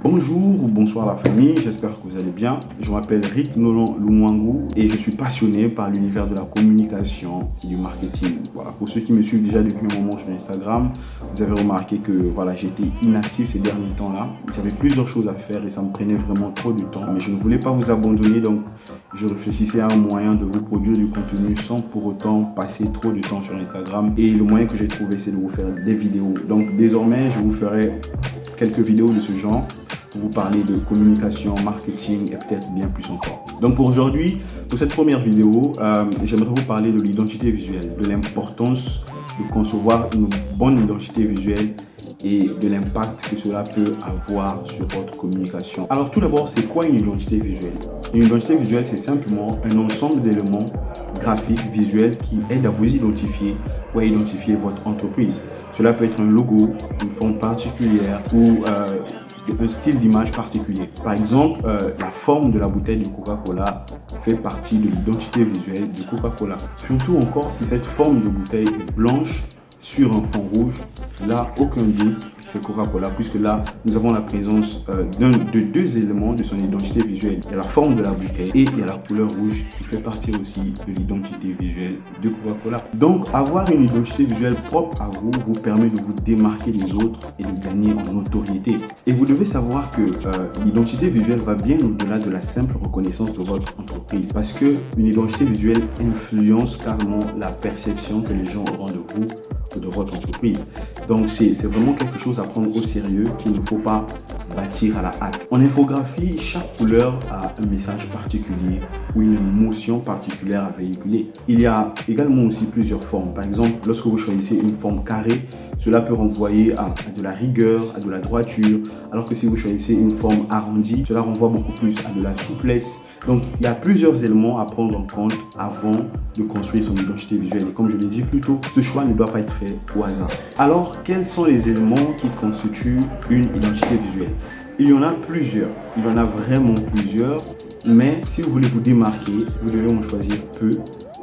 Bonjour ou bonsoir la famille, j'espère que vous allez bien. Je m'appelle Rick Nolon Lumwangu et je suis passionné par l'univers de la communication et du marketing. Voilà. Pour ceux qui me suivent déjà depuis un moment sur Instagram, vous avez remarqué que j'étais inactif ces derniers temps-là. J'avais plusieurs choses à faire et ça me prenait vraiment trop de temps. Mais je ne voulais pas vous abandonner, donc je réfléchissais à un moyen de vous produire du contenu sans pour autant passer trop de temps sur Instagram. Et le moyen que j'ai trouvé, c'est de vous faire des vidéos. Donc désormais, je vous ferai quelques vidéos de ce genre pour vous parler de communication, marketing et peut-être bien plus encore. Donc pour aujourd'hui, pour cette première vidéo, j'aimerais vous parler de l'identité visuelle, de l'importance de concevoir une bonne identité visuelle et de l'impact que cela peut avoir sur votre communication. Alors tout d'abord, c'est quoi une identité visuelle? Une identité visuelle, c'est simplement un ensemble d'éléments graphiques, visuels qui aident à vous identifier ou à identifier votre entreprise. Cela peut être un logo, une forme particulière ou un style d'image particulier. Par exemple, la forme de la bouteille de Coca-Cola fait partie de l'identité visuelle de Coca-Cola. Surtout encore si cette forme de bouteille est blanche sur un fond rouge, là, aucun doute, c'est Coca-Cola, puisque là, nous avons la présence de deux éléments de son identité visuelle. Il y a la forme de la bouteille et il y a la couleur rouge qui fait partie aussi de l'identité visuelle de Coca-Cola. Donc, avoir une identité visuelle propre à vous vous permet de vous démarquer des autres et de gagner en notoriété. Et vous devez savoir que l'identité visuelle va bien au-delà de la simple reconnaissance de votre entreprise, parce que une identité visuelle influence carrément la perception que les gens auront de vous ou de votre entreprise. Donc c'est vraiment quelque chose à prendre au sérieux qu'il ne faut pas bâtir à la hâte. En infographie, chaque couleur a un message particulier ou une émotion particulière à véhiculer. Il y a également aussi plusieurs formes. Par exemple, lorsque vous choisissez une forme carrée, cela peut renvoyer à de la rigueur, à de la droiture, alors que si vous choisissez une forme arrondie, cela renvoie beaucoup plus à de la souplesse. Donc, il y a plusieurs éléments à prendre en compte avant de construire son identité visuelle. Et comme je l'ai dit plus tôt, ce choix ne doit pas être fait au hasard. Alors, quels sont les éléments qui constituent une identité visuelle? Il y en a plusieurs. Il y en a vraiment plusieurs. Mais si vous voulez vous démarquer, vous devez en choisir peu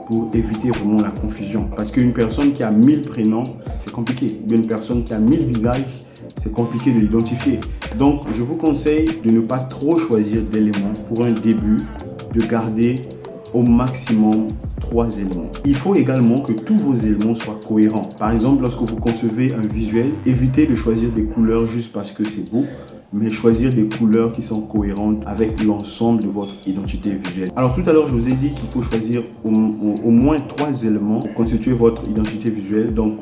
pour éviter vraiment la confusion. Parce qu'une personne qui a 1000 prénoms, c'est compliqué. Une personne qui a 1000 visages, c'est compliqué de l'identifier. Donc, je vous conseille de ne pas trop choisir d'éléments pour un début, de garder au maximum 3 éléments. Il faut également que tous vos éléments soient cohérents. Par exemple, lorsque vous concevez un visuel, évitez de choisir des couleurs juste parce que c'est beau, mais choisir des couleurs qui sont cohérentes avec l'ensemble de votre identité visuelle. Alors tout à l'heure, je vous ai dit qu'il faut choisir au moins 3 éléments pour constituer votre identité visuelle. Donc,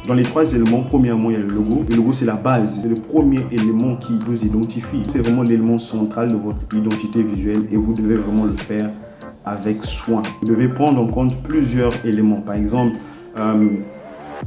dans les 3 éléments, premièrement, il y a le logo. Le logo, c'est la base. C'est le premier élément qui vous identifie. C'est vraiment l'élément central de votre identité visuelle et vous devez vraiment le faire avec soin. Vous devez prendre en compte plusieurs éléments. Par exemple,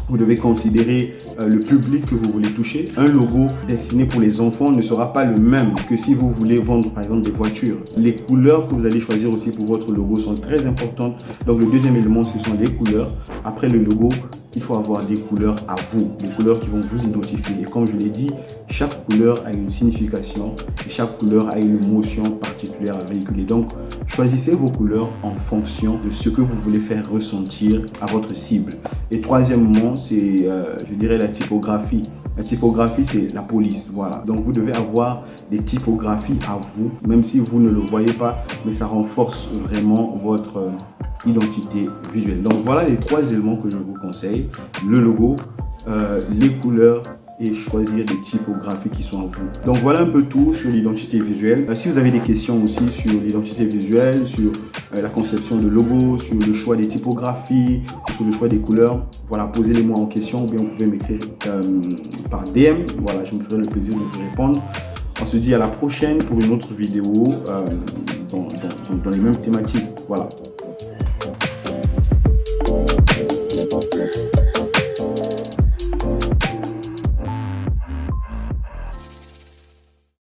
vous devez considérer le public que vous voulez toucher. Un logo destiné pour les enfants ne sera pas le même que si vous voulez vendre par exemple des voitures. Les couleurs que vous allez choisir aussi pour votre logo sont très importantes. Donc le deuxième élément, ce sont les couleurs. Après le logo, il faut avoir des couleurs à vous, des couleurs qui vont vous identifier. Et comme je l'ai dit, chaque couleur a une signification et chaque couleur a une émotion particulière à véhiculer. Donc, choisissez vos couleurs en fonction de ce que vous voulez faire ressentir à votre cible. Et troisièmement, c'est, je dirais, la typographie. La typographie, c'est la police, voilà. Donc, vous devez avoir des typographies à vous, même si vous ne le voyez pas, mais ça renforce vraiment votre identité visuelle. Donc, voilà les 3 éléments que je vous conseille. Le logo, les couleurs et choisir des typographies qui sont à vous. Donc voilà un peu tout sur l'identité visuelle. Si vous avez des questions aussi sur l'identité visuelle, sur la conception de logo, sur le choix des typographies, sur le choix des couleurs, voilà, posez-les moi en question ou bien vous pouvez m'écrire par DM. Voilà, je me ferai le plaisir de vous répondre. On se dit à la prochaine pour une autre vidéo dans les mêmes thématiques. Voilà.